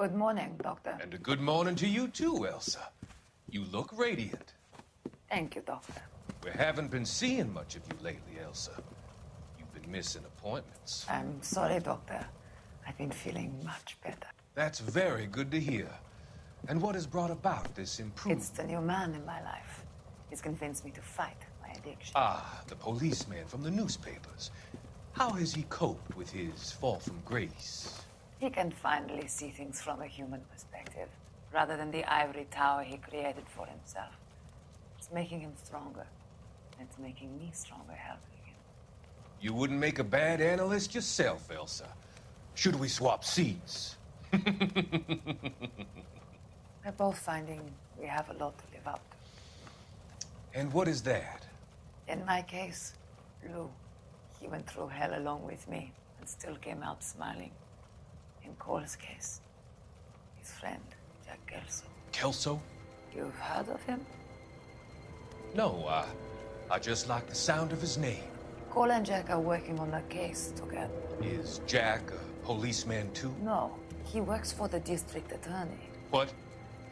Good morning, Doctor. And a good morning to you too, Elsa. You look radiant. Thank you, Doctor. We haven't been seeing much of you lately, Elsa. You've been missing appointments. I'm sorry, Doctor. I've been feeling much better. That's very good to hear. And what has brought about this improvement? It's the new man in my life. He's convinced me to fight my addiction. Ah, the policeman from the newspapers. How has he coped with his fall from grace? He can finally see things from a human perspective, rather than the ivory tower he created for himself. It's making him stronger. And it's making me stronger helping him. You wouldn't make a bad analyst yourself, Elsa. Should we swap seats? We're both finding we have a lot to live up to. And what is that? In my case, Lou, he went through hell along with me and still came out smiling. In Cole's case, his friend, Jack Kelso. Kelso? You've heard of him? No, I just like the sound of his name. Cole and Jack are working on a case together. Is Jack a policeman too? No, he works for the district attorney. What?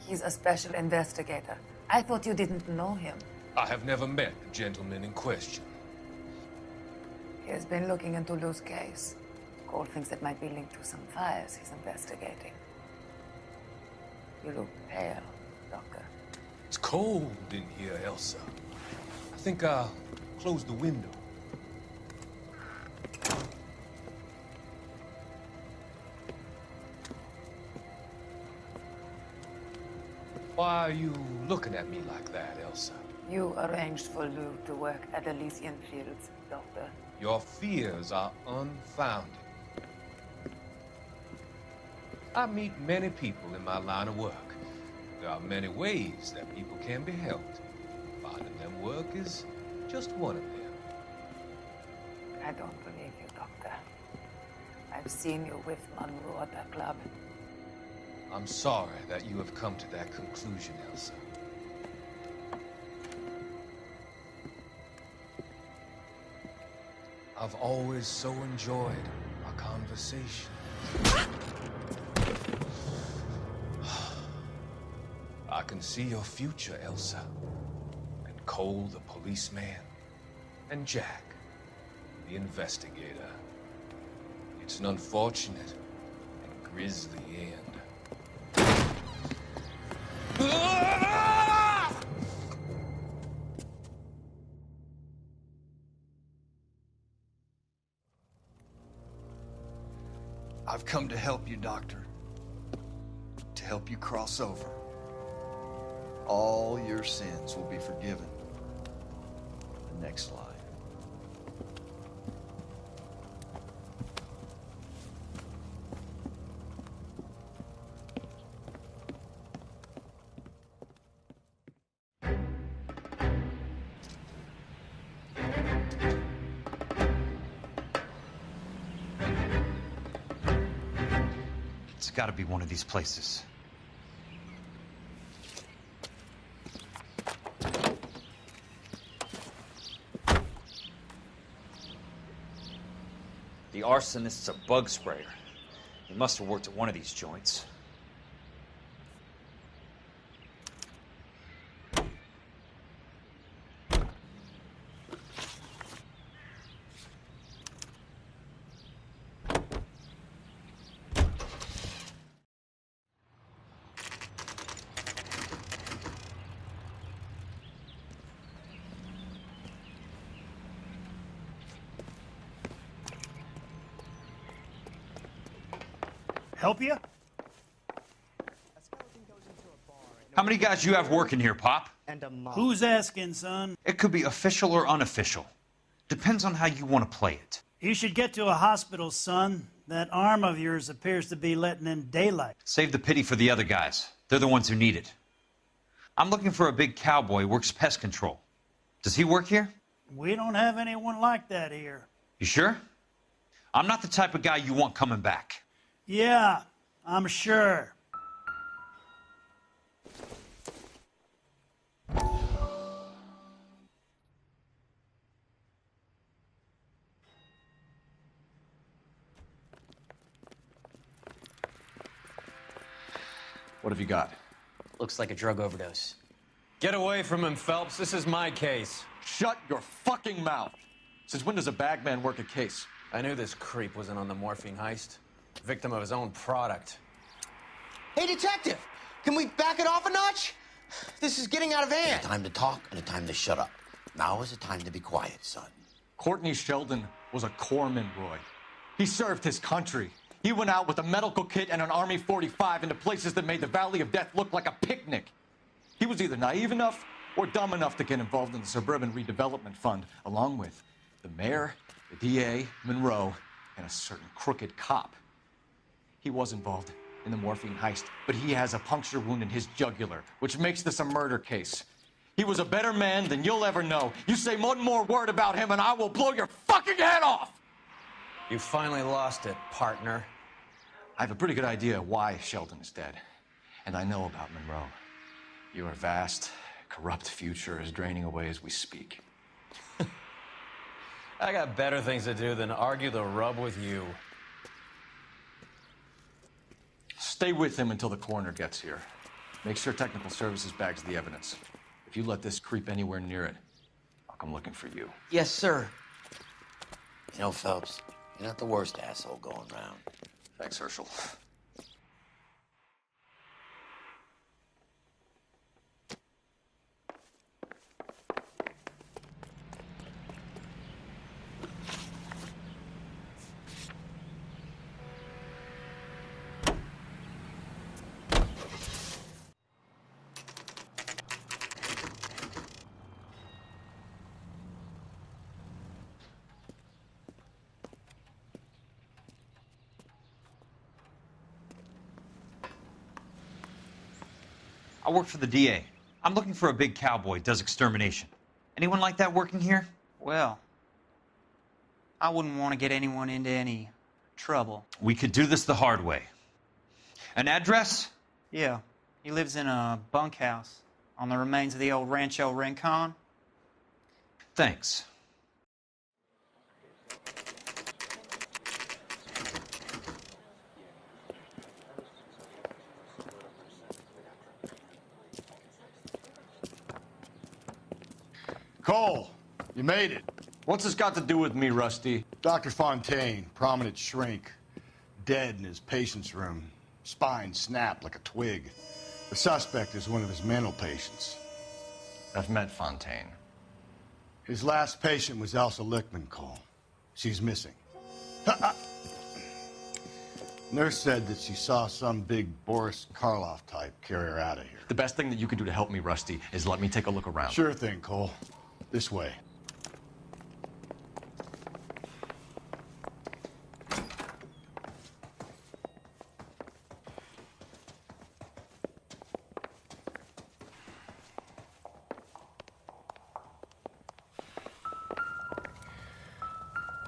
He's a special investigator. I thought you didn't know him. I have never met the gentleman in question. He has been looking into Lou's case. Cole thinks it might be linked to some fires he's investigating. You look pale, Doctor. It's cold in here, Elsa. I think I'll close the window. Why are you looking at me like that, Elsa? You arranged for Lou to work at Elysian Fields, Doctor. Your fears are unfounded. I meet many people in my line of work. There are many ways that people can be helped. Finding them work is just one of them. I don't believe you, Doctor. I've seen you with Monroe at that club. I'm sorry that you have come to that conclusion, Elsa. I've always so enjoyed our conversation. I can see your future, Elsa. And Cole, the policeman. And Jack, the investigator. It's an unfortunate and grisly end. I've come to help you, Doctor. To help you cross over. All your sins will be forgiven. The next slide. It's gotta be one of these places. The arsonist's a bug sprayer. He must have worked at one of these joints. Help you? How many guys you have working here, Pop? Who's asking, son? It could be official or unofficial. Depends on how you want to play it. You should get to a hospital, son. That arm of yours appears to be letting in daylight. Save the pity for the other guys. They're the ones who need it. I'm looking for a big cowboy who works pest control. Does he work here? We don't have anyone like that here. You sure? I'm not the type of guy you want coming back. Yeah, I'm sure. What have you got? Looks like a drug overdose. Get away from him, Phelps. This is my case. Shut your fucking mouth! Since when does a bagman work a case? I knew this creep wasn't on the morphine heist. Victim of his own product. Hey, detective! Can we back it off a notch? This is getting out of hand. A time to talk and a time to shut up. Now is the time to be quiet, son. Courtney Sheldon was a corpsman, Roy. He served his country. He went out with a medical kit and an Army 45 into places that made the Valley of Death look like a picnic. He was either naive enough or dumb enough to get involved in the Suburban Redevelopment Fund, along with the mayor, the DA, Monroe, and a certain crooked cop. He was involved in the morphine heist, but he has a puncture wound in his jugular, which makes this a murder case. He was a better man than you'll ever know. You say one more word about him and I will blow your fucking head off! You finally lost it, partner. I have a pretty good idea why Sheldon is dead. And I know about Monroe. Your vast, corrupt future is draining away as we speak. I got better things to do than argue the rub with you. Stay with him until the coroner gets here. Make sure technical services bags the evidence. If you let this creep anywhere near it, I'll come looking for you. Yes, sir. You know, Phelps, you're not the worst asshole going round. Thanks, Herschel. I work for the DA. I'm looking for a big cowboy, does extermination. Anyone like that working here? Well, I wouldn't want to get anyone into any trouble. We could do this the hard way. An address? Yeah, he lives in a bunkhouse on the remains of the old Rancho Rincon. Thanks. Cole, you made it. What's this got to do with me, Rusty? Dr. Fontaine, prominent shrink, dead in his patient's room, spine snapped like a twig. The suspect is one of his mental patients. I've met Fontaine. His last patient was Elsa Lichtman, Cole. She's missing. Nurse said that she saw some big Boris Karloff type carry her out of here. The best thing that you can do to help me, Rusty, is let me take a look around. Sure thing, Cole. This way.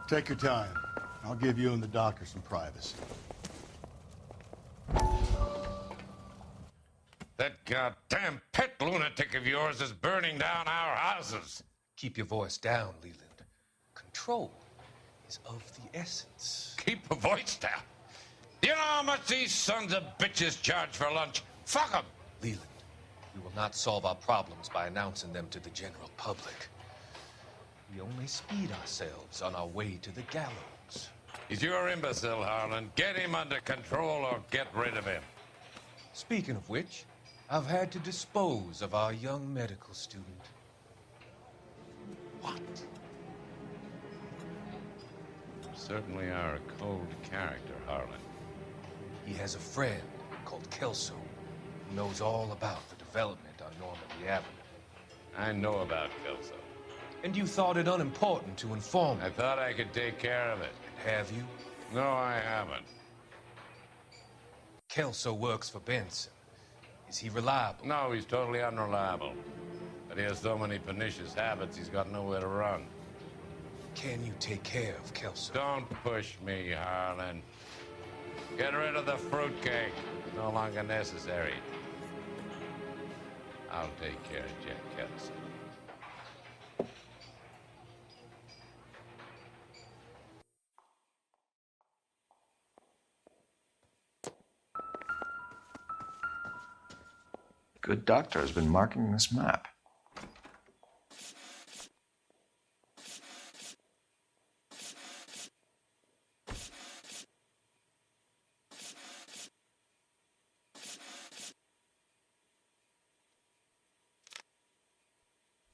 Take your time. I'll give you and the doctor some privacy. That goddamn pet lunatic of yours is burning down our houses. Keep your voice down, Leland. Control is of the essence. Keep your voice down. Do you know how much these sons of bitches charge for lunch? Fuck them. Leland, we will not solve our problems by announcing them to the general public. We only speed ourselves on our way to the gallows. He's your imbecile, Harlan. Get him under control or get rid of him. Speaking of which, I've had to dispose of our young medical student. What? You certainly are a cold character, Harlan. He has a friend called Kelso who knows all about the development on Normandy Avenue. I know about Kelso. And you thought it unimportant to inform me. I thought I could take care of it. Have you? No, I haven't. Kelso works for Benson. Is he reliable? No, he's totally unreliable. But he has so many pernicious habits, he's got nowhere to run. Can you take care of Kelso? Don't push me, Harlan. Get rid of the fruitcake. It's no longer necessary. I'll take care of Jack Kelso. Good doctor has been marking this map.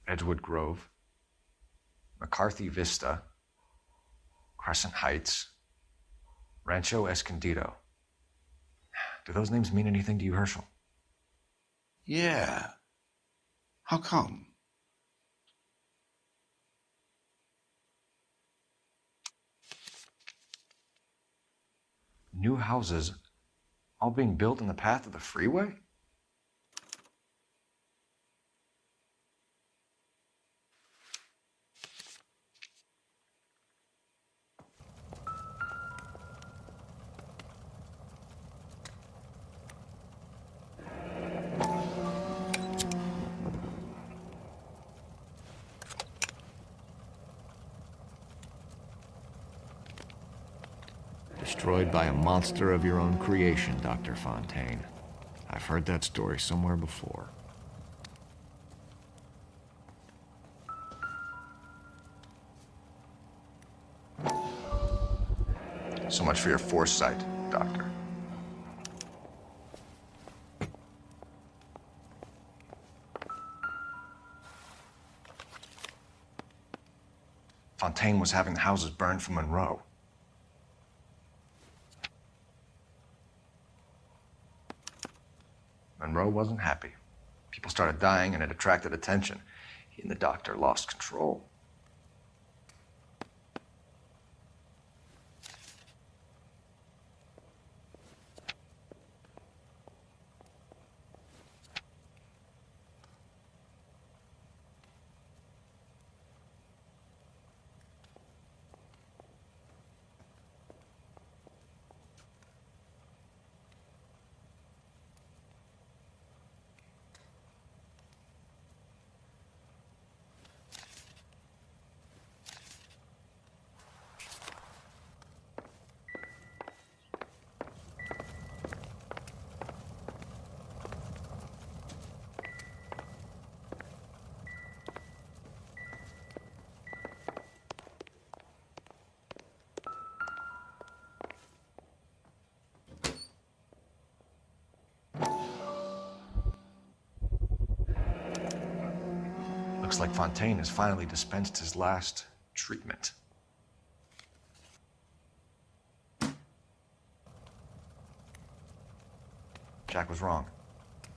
Edgewood Grove, McCarthy Vista, Crescent Heights, Rancho Escondido. Do those names mean anything to you, Herschel? Yeah. How come? New houses all being built in the path of the freeway? Destroyed by a monster of your own creation, Dr. Fontaine. I've heard that story somewhere before. So much for your foresight, Doctor. Fontaine was having the houses burned from Monroe. Monroe wasn't happy. People started dying and it attracted attention. He and the doctor lost control. Looks like Fontaine has finally dispensed his last treatment. Jack was wrong.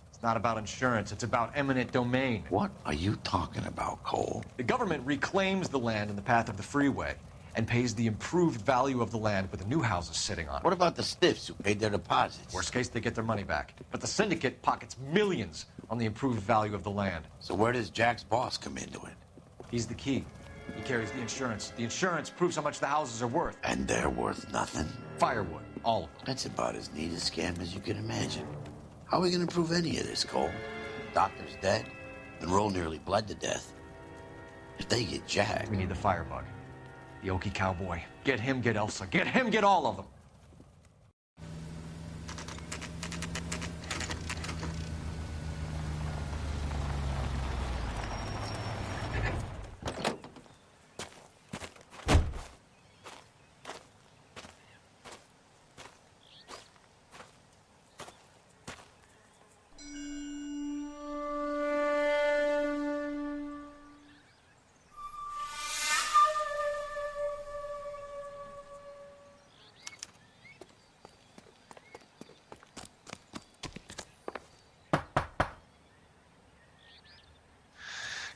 It's not about insurance, it's about eminent domain. What are you talking about, Cole? The government reclaims the land in the path of the freeway and pays the improved value of the land with the new houses sitting on it. What about the stiffs who paid their deposits? Worst case, they get their money back. But the syndicate pockets millions on the improved value of the land. So where does Jack's boss come into it? He's the key. He carries the insurance. The insurance proves how much the houses are worth. And they're worth nothing? Firewood, all of them. That's about as neat a scam as you can imagine. How are we going to prove any of this, Cole? Doctor's dead. Monroe nearly bled to death. If they get Jack... We need the firebug. The Okie cowboy. Get him, get Elsa. Get him, get all of them.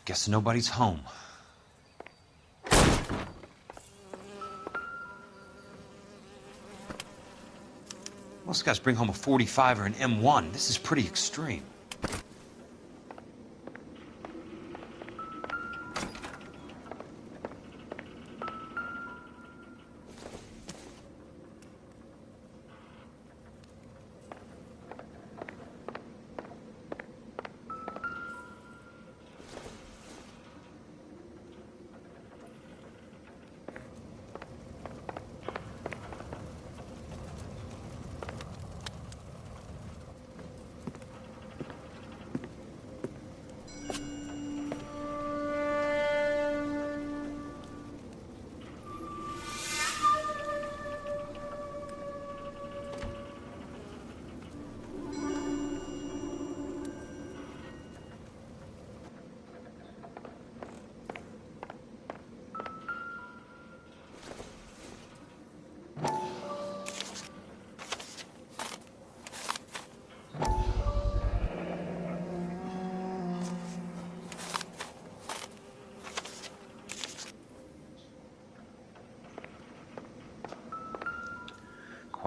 Guess nobody's home. Most guys bring home a 45 or an M1. This is pretty extreme.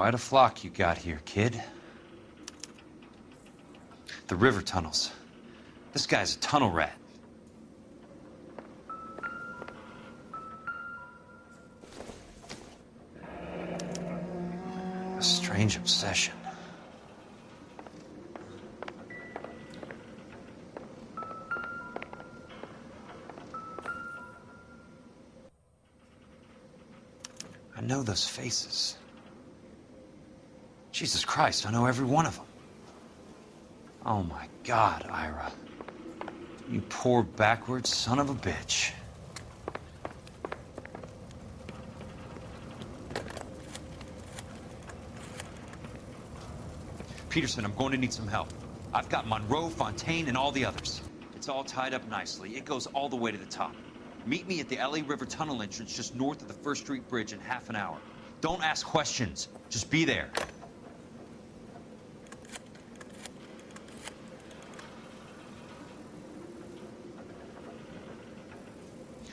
Quite a flock you got here, kid. The river tunnels. This guy's a tunnel rat. A strange obsession. I know those faces. Jesus Christ, I know every one of them. Oh my God, Ira. You poor backwards son of a bitch. Peterson, I'm going to need some help. I've got Monroe, Fontaine, and all the others. It's all tied up nicely. It goes all the way to the top. Meet me at the LA River Tunnel entrance just north of the 1st Street Bridge in half an hour. Don't ask questions. Just be there.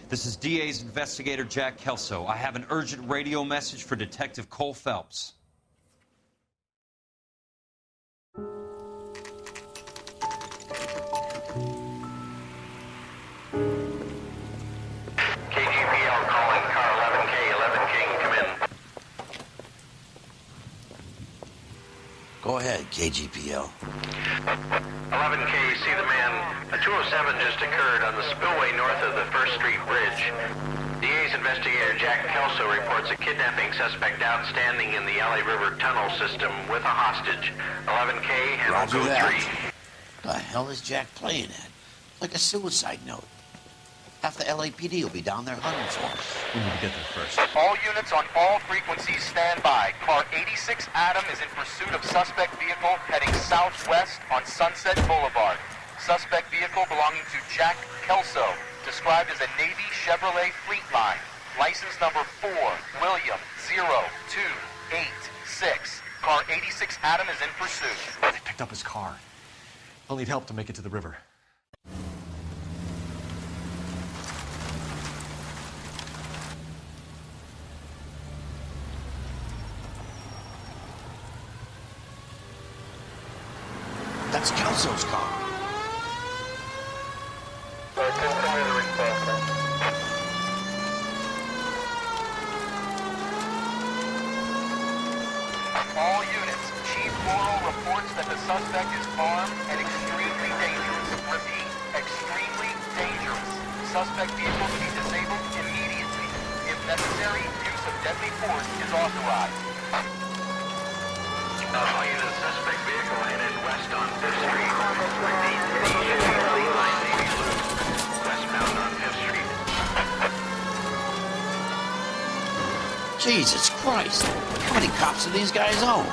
This is DA's investigator, Jack Kelso. I have an urgent radio message for Detective Cole Phelps. KGPL calling car 11K, 11K, come in. Go ahead, KGPL. 11K, see the man. A 207 just occurred on the spillway north of the 1st Street Bridge. DA's investigator Jack Kelso reports a kidnapping suspect outstanding in the LA River tunnel system with a hostage. 11K, handle Roger code that. 3. The hell is Jack playing at? Like a suicide note. Half the LAPD will be down there hunting for him. We need to get there first. All units on all frequencies stand by. Car 86 Adam is in pursuit of suspect vehicle heading southwest on Sunset Boulevard. Suspect vehicle belonging to Jack Kelso, described as a Navy Chevrolet Fleetline. License number 4, William 0286. Car 86 Adam is in pursuit. They picked up his car. I'll need help to make it to the river. That's Kelso's car. All units, Chief Laurel reports that the suspect is armed and extremely dangerous. Repeat, extremely dangerous. Suspect vehicle to be disabled immediately. If necessary, use of deadly force is authorized. All units, suspect vehicle headed west on 5th Street. Repeat, Navy line Navy Loop. Westbound on 5th Street. Jesus Christ. How many cops do these guys own?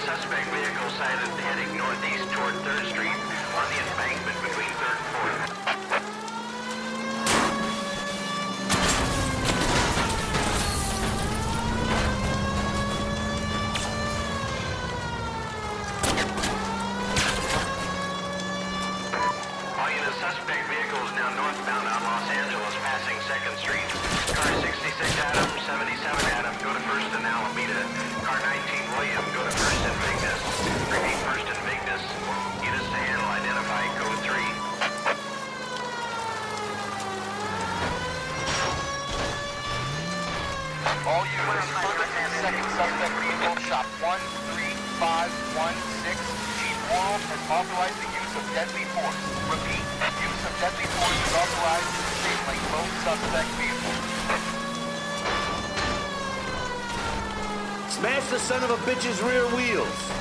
Suspect vehicle sighted heading northeast toward 3rd Street on the embankment between 3rd and 4th. All units, suspect vehicle is now northbound on Los Angeles, passing 2nd Street. Car 66 Adam, 77 Adam, go to 1st and Alameda. Car 19 William, go to 1st and Vignes. Repeat, 1st and Vignes. Units to handle, identify code 3. All units, further and second suspect vehicle, shop 13516. Chief Laurel has authorized the use of deadly force. Repeat, use of deadly force is authorized in disabling both suspect vehicles. Smash the son of a bitch's rear wheels.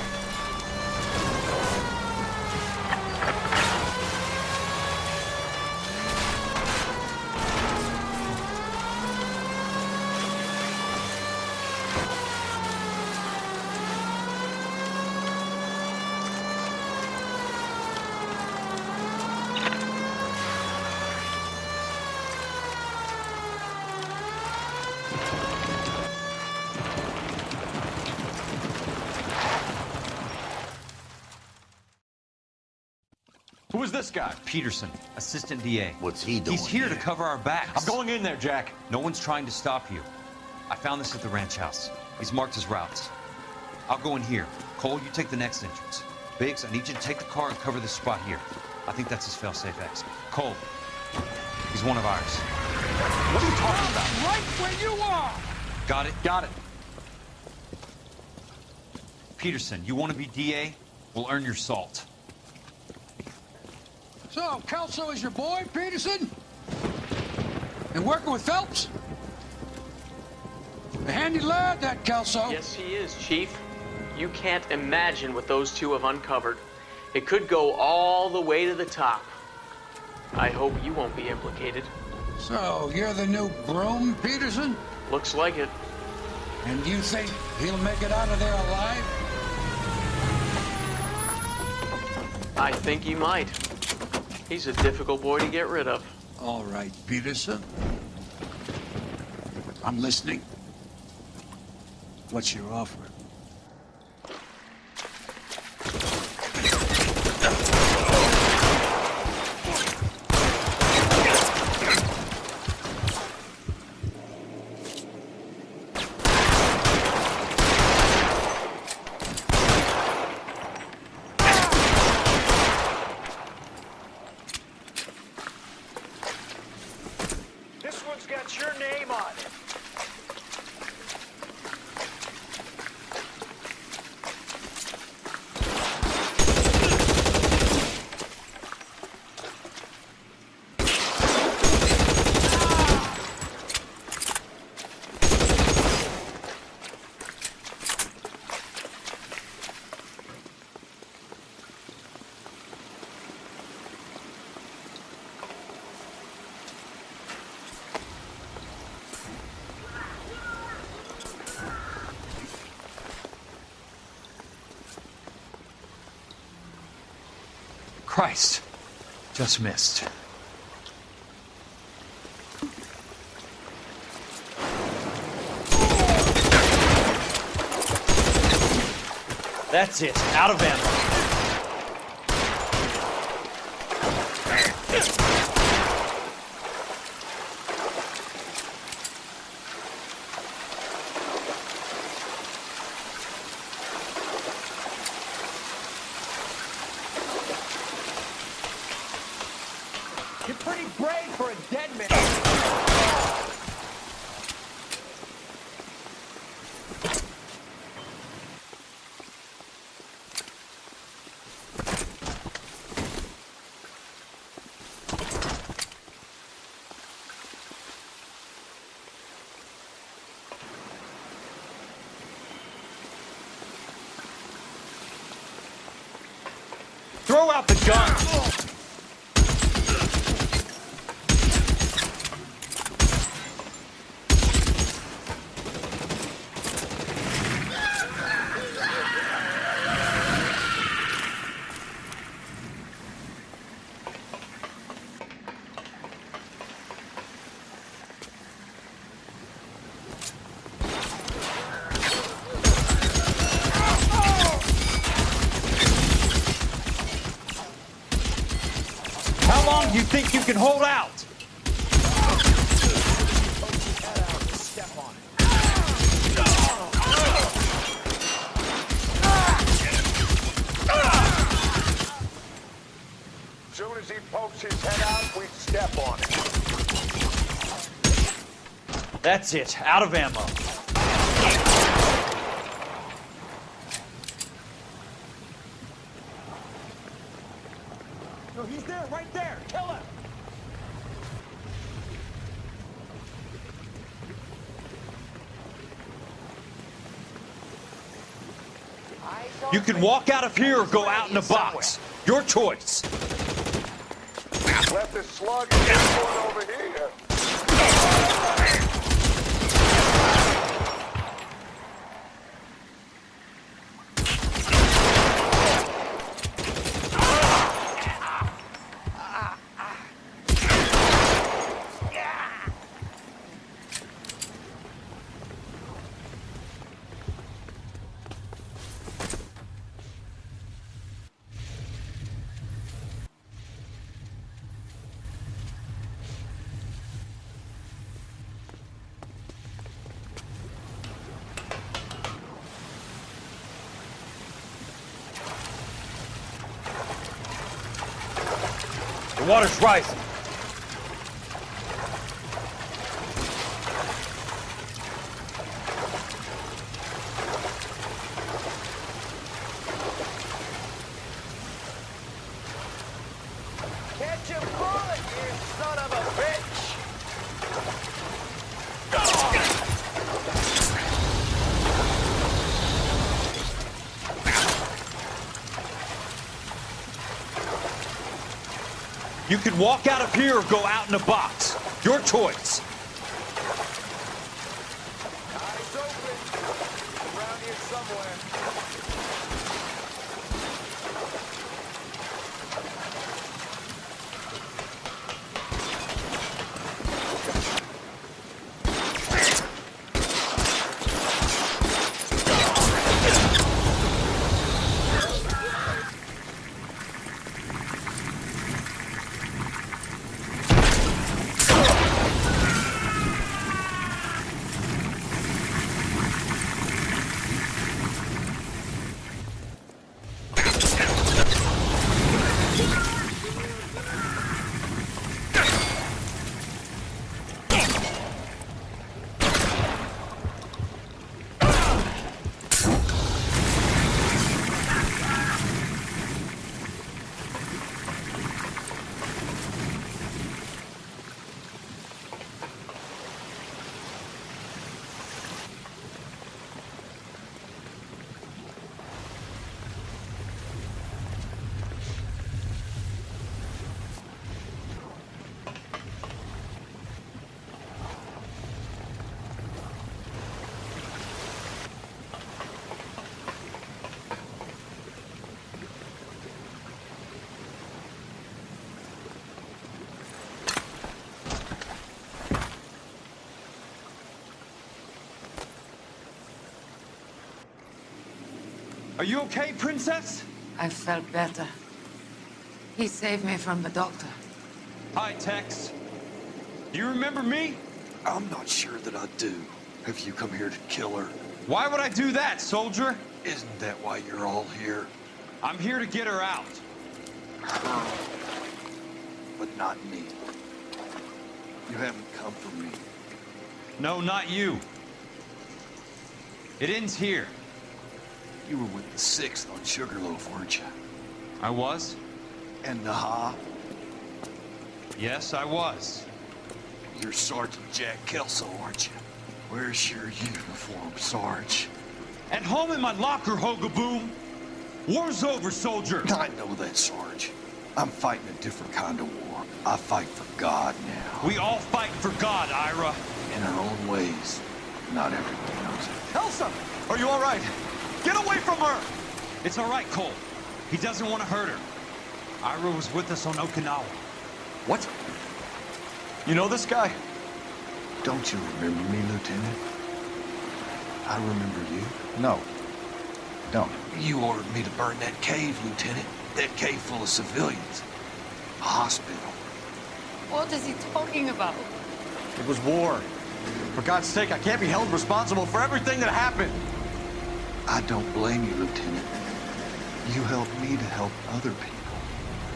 Who is this guy? Peterson, assistant DA. What's he doing? He's here to cover our backs. I'm going in there, Jack. No one's trying to stop you. I found this at the ranch house. He's marked his routes. I'll go in here. Cole, you take the next entrance. Biggs, I need you to take the car and cover this spot here. I think that's his fail-safe exit. Cole, he's one of ours. What are you talking about? Right where you are! Got it? Got it. Peterson, you want to be DA? We'll earn your salt. So, Kelso is your boy, Peterson? And working with Phelps? A handy lad, that Kelso. Yes, he is, Chief. You can't imagine what those two have uncovered. It could go all the way to the top. I hope you won't be implicated. So, you're the new groom, Peterson? Looks like it. And you think he'll make it out of there alive? I think he might. He's a difficult boy to get rid of. All right, Peterson. I'm listening. What's your offer? This one's got your name on it. Christ. Just missed. That's it. Out of ammo. You're pretty brave for a dead man. Throw out the gun! How long do you think you can hold out? Soon as he pokes his head out, we step on it. That's it. Out of ammo. No, he's there, right there. Kill him. You can walk out of here or go out in a box. Your choice. Left the slug and get one over here. Water's rising. Catch a bullet, you son of a bitch! You can walk out of here or go out in a box. Your choice. Eyes open. Around here somewhere. Are you okay, Princess? I felt better. He saved me from the doctor. Hi, Tex. Do you remember me? I'm not sure that I do. Have you come here to kill her? Why would I do that, soldier? Isn't that why you're all here? I'm here to get her out. Her. But not me. You haven't come for me. No, not you. It ends here. You were with the 6th on Sugarloaf, weren't you? I was? And Naha? Yes, I was. You're Sergeant Jack Kelso, aren't you? Where's your uniform, Sarge? At home in my locker, Hogaboom. War's over, soldier. I know that, Sarge. I'm fighting a different kind of war. I fight for God now. We all fight for God, Ira. In our own ways. Not everyone knows it. Elsa! Are you all right? Get away from her! It's all right, Cole. He doesn't want to hurt her. Ira was with us on Okinawa. What? You know this guy? Don't you remember me, Lieutenant? I remember you. No. Don't. You ordered me to burn that cave, Lieutenant. That cave full of civilians. A hospital. What is he talking about? It was war. For God's sake, I can't be held responsible for everything that happened. I don't blame you, Lieutenant. You helped me to help other people.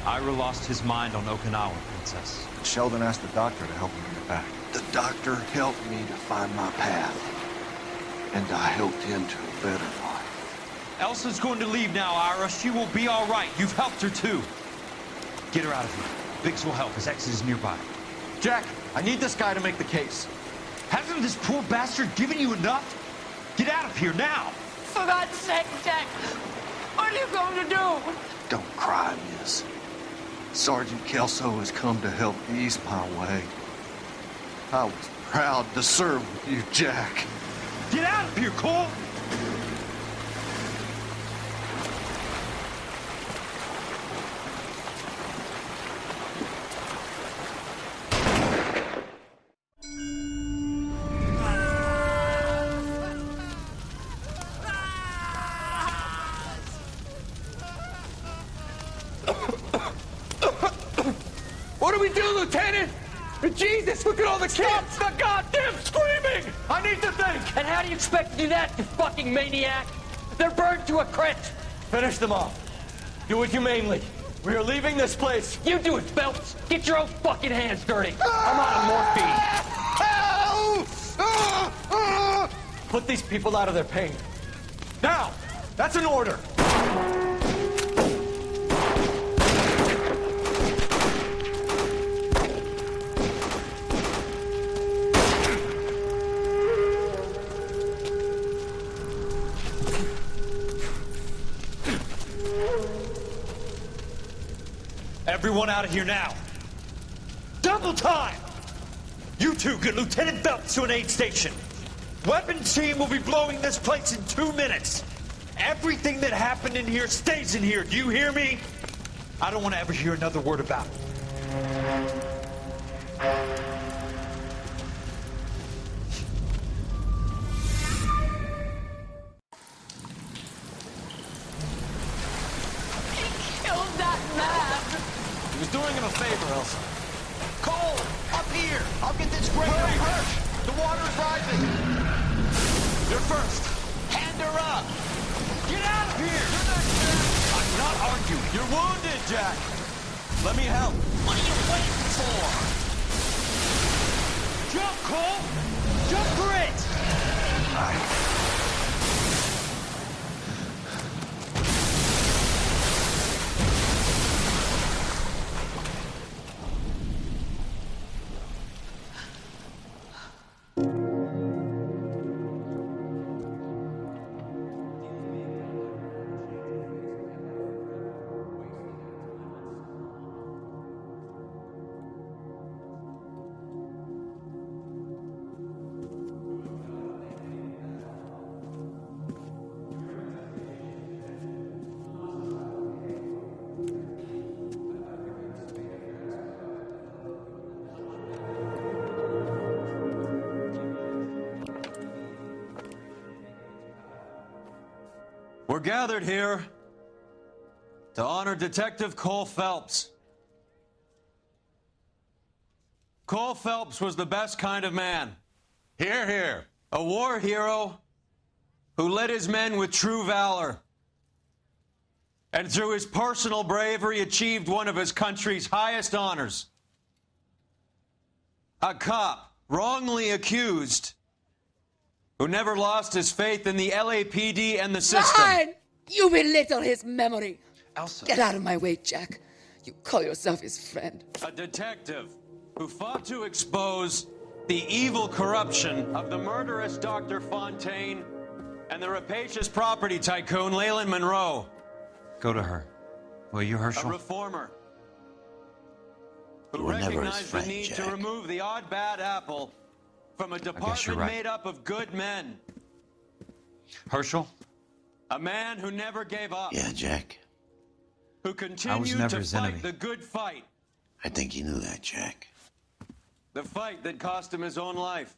Ira lost his mind on Okinawa, Princess. Sheldon asked the doctor to help him get back. The doctor helped me to find my path. And I helped him to a better life. Elsa's going to leave now, Ira. She will be all right. You've helped her, too. Get her out of here. Biggs will help. His exit is nearby. Jack, I need this guy to make the case. Hasn't this poor bastard given you enough? Get out of here now! For God's sake, Jack! What are you going to do? Don't cry, miss. Sergeant Kelso has come to help ease my way. I was proud to serve with you, Jack. Get out of here, Cole! What do we do, Lieutenant? Jesus, look at all the kids! Stop the goddamn screaming! I need to think! And how do you expect to do that, you fucking maniac? They're burned to a crisp! Finish them off. Do it humanely. We are leaving this place. You do it, Phelps. Get your own fucking hands dirty. I'm out of morphine. Put these people out of their pain. Now! That's an order! Everyone out of here now. Double time! You two get Lieutenant Phelps to an aid station. Weapons team will be blowing this place in 2 minutes. Everything that happened in here stays in here. Do you hear me? I don't want to ever hear another word about it. Killed that man! He was doing him a favor, Elsa. Cole, up here. I'll get this breaker hurt. The water is rising. You're first. Hand her up. Get out of here! I'm not arguing. You're wounded, Jack. Let me help. What are you waiting for? Jump, Cole! Jump for it! We're gathered here to honor Detective Cole Phelps. Cole Phelps was the best kind of man. Hear, hear. A war hero who led his men with true valor. And through his personal bravery achieved one of his country's highest honors. A cop wrongly accused who never lost his faith in the LAPD and the system. Fine! You belittle his memory. Elsa. Get out of my way, Jack. You call yourself his friend. A detective who fought to expose the evil corruption of the murderous Dr. Fontaine and the rapacious property tycoon Leyland Monroe. Go to her. Will you, Herschel? A reformer who You were never his recognized friend, the need Jack. to remove the odd bad apple from a you're department right. made up of good men. Herschel? A man who never gave up. Yeah, Jack. Who continued never to his fight enemy. the good fight. I think you knew that, Jack. The fight that cost him his own life.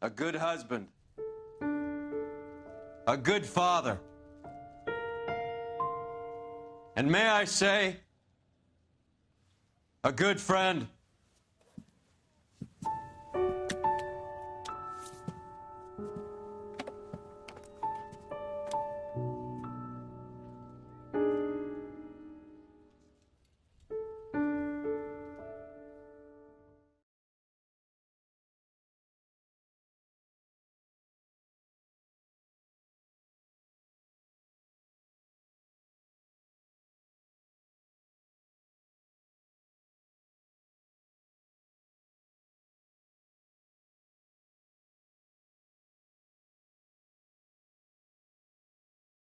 A good husband. A good father. And may I say, a good friend.